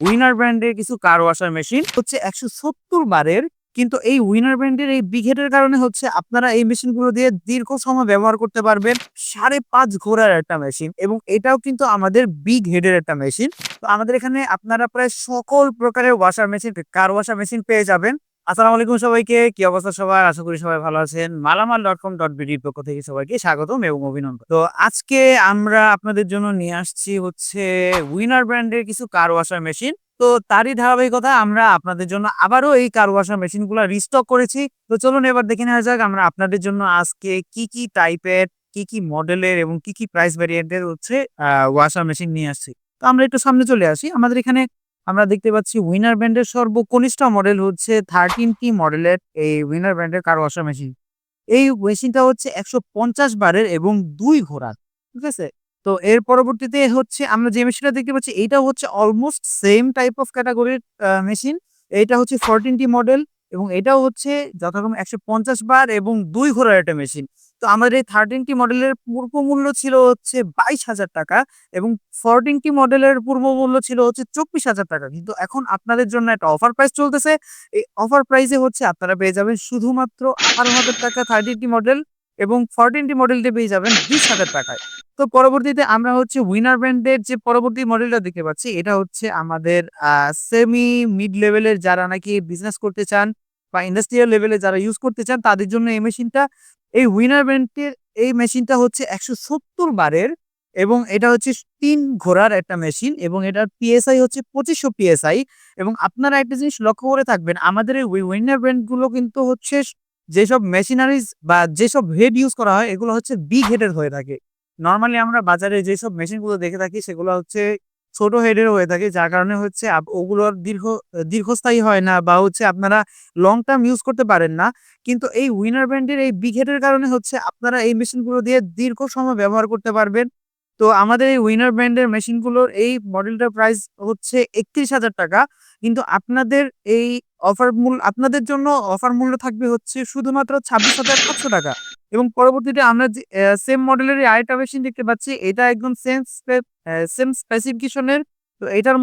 Winner ব্র্যান্ডের কিছু কার washer machine হচ্ছে ১৭০ বারের। কিন্তু এই উইনার ব্র্যান্ডের এই বিগ হেডের কারণে হচ্ছে আপনারা এই মেশিনগুলো দিয়ে দীর্ঘ সময় ব্যবহার করতে পারবেন। ৫.৫ ঘোড়ার একটা মেশিন এবং এটাও কিন্তু আমাদের বিগ হেডের একটা মেশিন। তো আমাদের এখানে আপনারা প্রায় সকল প্রকারের ওয়াশার মেশিন, কার ওয়াশার মেশিন পেয়ে যাবেন। আসসালামু আলাইকুম সবাইকে। কি অবস্থা সবার? আশা করি সবাই ভালো আছেন। মালামাল.com.bd-র পক্ষ থেকে সবাইকে স্বাগতম এবং অভিনন্দন। তো আজকে আমরা আপনাদের জন্য নিয়ে আসছি হচ্ছে উইনার ব্র্যান্ডের কিছু কার ওয়াশার মেশিন। তো তারই ধারাবাহিকতা আমরা আপনাদের জন্য আবারও এই কার ওয়াশার মেশিনগুলো রিস্টক করেছি। তো চলুন এবার দেখে নেওয়া যাক আমরা আপনাদের জন্য আজকে কি টাইপের, কি মডেলের এবং কি প্রাইস ভেরিয়েন্টের হচ্ছে ওয়াশার মেশিন নিয়ে আসছি। তো আমরা একটু সামনে চলে আসি। আমাদের এখানে আমরা দেখতে পাচ্ছি উইনার ব্র্যান্ডের সর্বকনিষ্ঠ মডেল হচ্ছে 13T মডেলের এই উইনার ব্র্যান্ডের কার ওয়াশার মেশিন। এই মেশিনটা হচ্ছে ১৫০ বারের এবং ২ ঘোড়ার। ঠিক আছে? তো এর পরবর্তীতে হচ্ছে আমরা যে মেশিনটা দেখতে পাচ্ছি এইটাও হচ্ছে অলমোস্ট সেম টাইপ অফ ক্যাটেগরির মেশিন। এইটা হচ্ছে 14T মডেল এবং এটাও হচ্ছে যথাক্রমে ১৫০ বার এবং ২ ঘোড়ার একটা মেশিন। তো আমাদের এই 13T মডেলের পূর্ব মূল্য ছিল হচ্ছে ৳২২,০০০ এবং 14T মডেলের পূর্ব মূল্য ছিল হচ্ছে ৳২৪,০০০। কিন্তু এখন আপনাদের জন্য একটা অফার প্রাইস চলতেছে। এই অফার প্রাইসে হচ্ছে আপনারা পেয়ে যাবেন শুধুমাত্র ৳১৮,০০০ 13T মডেল এবং 14T মডেলটি পেয়ে যাবেন ৳২০,০০০। তো পরবর্তীতে আমরা হচ্ছে উইনার ব্র্যান্ডের যে পরবর্তী মডেলটা দেখতে পাচ্ছি, এটা হচ্ছে আমাদের সেমি মিড লেভেলের যারা নাকি বিজনেস করতে চান বা ইন্ডাস্ট্রিয়াল লেভেলে যারা ইউজ করতে চান তাদের জন্য এই মেশিনটা। এই উইনার ব্র্যান্ডের এই মেশিনটা হচ্ছে ১৭০ বারের এবং এটা হচ্ছে ৩ ঘোড়ার একটা মেশিন এবং এটার পিএসআই হচ্ছে ২৫০০ পিএসআই এবং আপনারা একটা জিনিস লক্ষ্য করে থাকবেন, আমাদের এই উইনার ব্র্যান্ড গুলো কিন্তু হচ্ছে যেসব মেশিনারিজ বা যেসব হেড ইউজ করা হয় এগুলো হচ্ছে বিগ হেডের হয়ে থাকে। নরমালি আমরা বাজারে যেসব মেশিনগুলো দেখে থাকি সেগুলো হচ্ছে ছোট হেডের হয়ে থাকে। যার কারণে হচ্ছে ওগুলোর দীর্ঘস্থায়ী হয় না বা হচ্ছে আপনারা লং টার্ম ইউজ করতে পারেন না। কিন্তু এই উইনার ব্র্যান্ডের এই বিগ হেডের কারণে হচ্ছে আপনারা এই মেশিনগুলো দিয়ে দীর্ঘ সময় ব্যবহার করতে পারবেন। তো আমাদের এই উইনার ব্র্যান্ডের মেশিনগুলোর এই মডেলটার প্রাইস হচ্ছে ৳৩১,০০০। কিন্তু এই আপনাদের জন্য অফার মূল্য থাকবে হচ্ছে শুধুমাত্র ৳২৬,৫০০ এবং পরবর্তীতে আমরা যে সেম মডেলেরই আরেকটা মেশিন দেখতে পাচ্ছি। এটা একদম সেম স্পেসিফিকেশন এর। তো এটার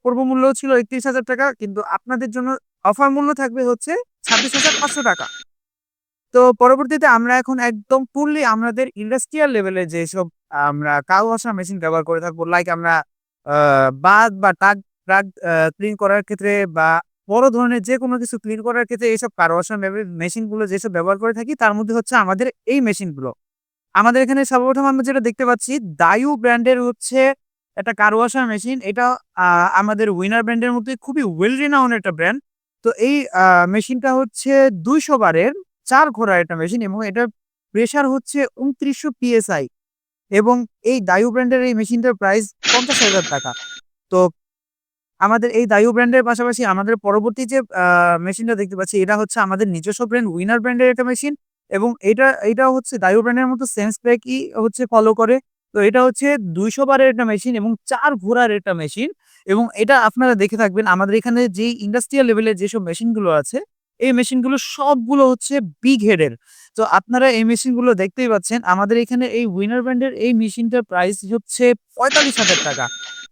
পূর্ব মূল্য ছিল ৳৩১,০০০ কিন্তু আপনাদের জন্য অফার মূল্য থাকবে হচ্ছে ৳২৬,৫০০। তো পরবর্তীতে আমরা এখন একদম ফুললি আমাদের ইন্ডাস্ট্রিয়াল লেভেলে যেসব আমরা কার ওয়াশার মেশিন ব্যবহার করে থাকবো, লাইক আমরা আ বাঁধ বা ট্রাক ক্লিন করার ক্ষেত্রে বা বড় ধরনের যেকোনো কিছু ক্লিন করার ক্ষেত্রে এইসব কার ওয়াশার মেশিন গুলো যেসব ব্যবহার করে থাকি তার মধ্যে হচ্ছে আমাদের এই মেশিনগুলো। আমাদের এখানে সর্বপ্রথম আমরা যেটা দেখতে পাচ্ছি দায়ু ব্র্যান্ডের হচ্ছে একটা কার ওয়াশার মেশিন। এটা আ আমাদের উইনার ব্র্যান্ডের মধ্যে খুবই ওয়েল রিনাউন্ড একটা ব্র্যান্ড। তো এই মেশিনটা হচ্ছে ২০০ বারের ৪ ঘোড়ার একটা মেশিন এবং এটার প্রেশার হচ্ছে ২৯০০ পিএসআই এবং এই দায়ু ব্র্যান্ডের এই মেশিনটার প্রাইস ৳৫০,০০০। তো আমাদের এই দায়ু ব্র্যান্ডের পাশাপাশি আমাদের পরবর্তী যে মেশিনটা দেখতে পাচ্ছি এটা হচ্ছে আমাদের নিজস্ব ব্র্যান্ড উইনার ব্র্যান্ডের একটা মেশিন এবং এটাও হচ্ছে দায়ু ব্র্যান্ডের মতো সেম স্পেকই হচ্ছে ফলো করে। তো এটা হচ্ছে ২০০ বারের একটা মেশিন এবং ৪ ঘোড়ার একটা মেশিন এবং এটা আপনারা দেখে থাকবেন আমাদের এখানে যেই ইন্ডাস্ট্রিয়াল লেভেলের যেসব মেশিনগুলো আছে, এই মেশিনগুলো সবগুলো হচ্ছে বিগ হেডের। তো আপনারা এই মেশিনগুলো দেখতেই পাচ্ছেন। আমাদের এখানে এই উইনার ব্র্যান্ডের এই মেশিনটার প্রাইস হচ্ছে ৳৪৫,০০০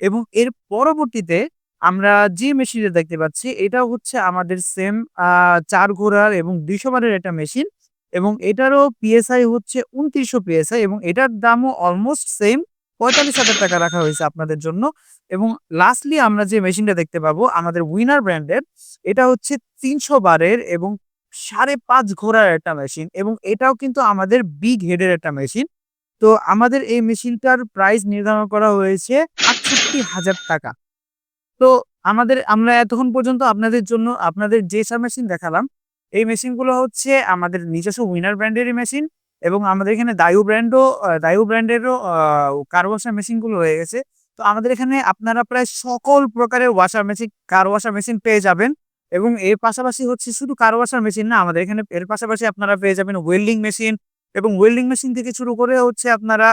এবং এর পরবর্তীতে আমরা যে মেশিনটা দেখতে পাচ্ছি এটাও হচ্ছে আমাদের সেম আ ৪ ঘোড়ার এবং ২০০ বারের একটা মেশিন এবং এটারও পিএসআই হচ্ছে ২৯০০ পিএসআই এবং এটার দামও অলমোস্ট সেম ৳৪৫,০০০ রাখা হয়েছে আপনাদের জন্য। এবং লাস্টলি আমরা যে মেশিনটা দেখতে পাবো আমাদের উইনার ব্র্যান্ডের, এটা হচ্ছে ৩০০ বারের এবং ৫.৫ ঘোড়ার একটা মেশিন এবং এটাও কিন্তু আমাদের বিগ হেডের একটা মেশিন। তো আমাদের এই মেশিনটার প্রাইস নির্ধারণ করা হয়েছে ৳৬৮,০০০। তো আমরা এতক্ষণ পর্যন্ত আপনাদের জন্য আপনাদের যেসব মেশিন দেখালাম, এই মেশিনগুলো হচ্ছে আমাদের নিজস্ব উইনার ব্র্যান্ডেরই মেশিন এবং আমাদের এখানে দায়ু ব্র্যান্ডেরও কার ওয়াশার মেশিনগুলো রয়ে গেছে। তো আমাদের এখানে আপনারা প্রায় সকল প্রকারের কার ওয়াশার মেশিন পেয়ে যাবেন এবং এর পাশাপাশি হচ্ছে শুধু কার ওয়াশার মেশিন না, আমাদের এখানে এর পাশাপাশি আপনারা পেয়ে যাবেন ওয়েল্ডিং মেশিন এবং ওয়েল্ডিং মেশিন থেকে শুরু করে হচ্ছে আপনারা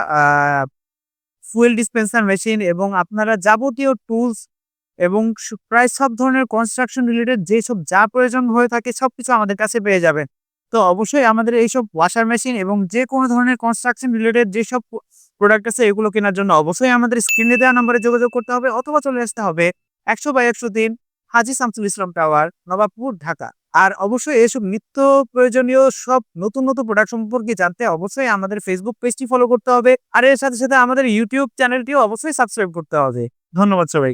ফুয়েল ডিসপেন্সার মেশিন এবং আপনারা যাবতীয় টুলস এবং প্রায় সব ধরনের কনস্ট্রাকশন রিলেটেড যেসব যা প্রয়োজন হয়ে থাকে সবকিছু আমাদের কাছে পেয়ে যাবেন। তো অবশ্যই আমাদের এইসব ওয়াশার মেশিন এবং যেকোনো ধরনের কনস্ট্রাকশন রিলেটেড যেসব প্রোডাক্ট আছে এগুলো কেনার জন্য অবশ্যই আমাদের স্ক্রিনে দেওয়া নম্বরে যোগাযোগ করতে হবে অথবা চলে আসতে হবে 100/103 হাজী শামসুল ইসলাম টাওয়ার, নবাবপুর, ঢাকা। আর অবশ্যই এসব নিত্য প্রয়োজনীয় সব নতুন নতুন প্রোডাক্ট সম্পর্কে জানতে অবশ্যই আমাদের ফেসবুক পেজটি ফলো করতে হবে। আর এর সাথে সাথে আমাদের ইউটিউব চ্যানেলটিও অবশ্যই সাবস্ক্রাইব করতে হবে। ধন্যবাদ সবাই।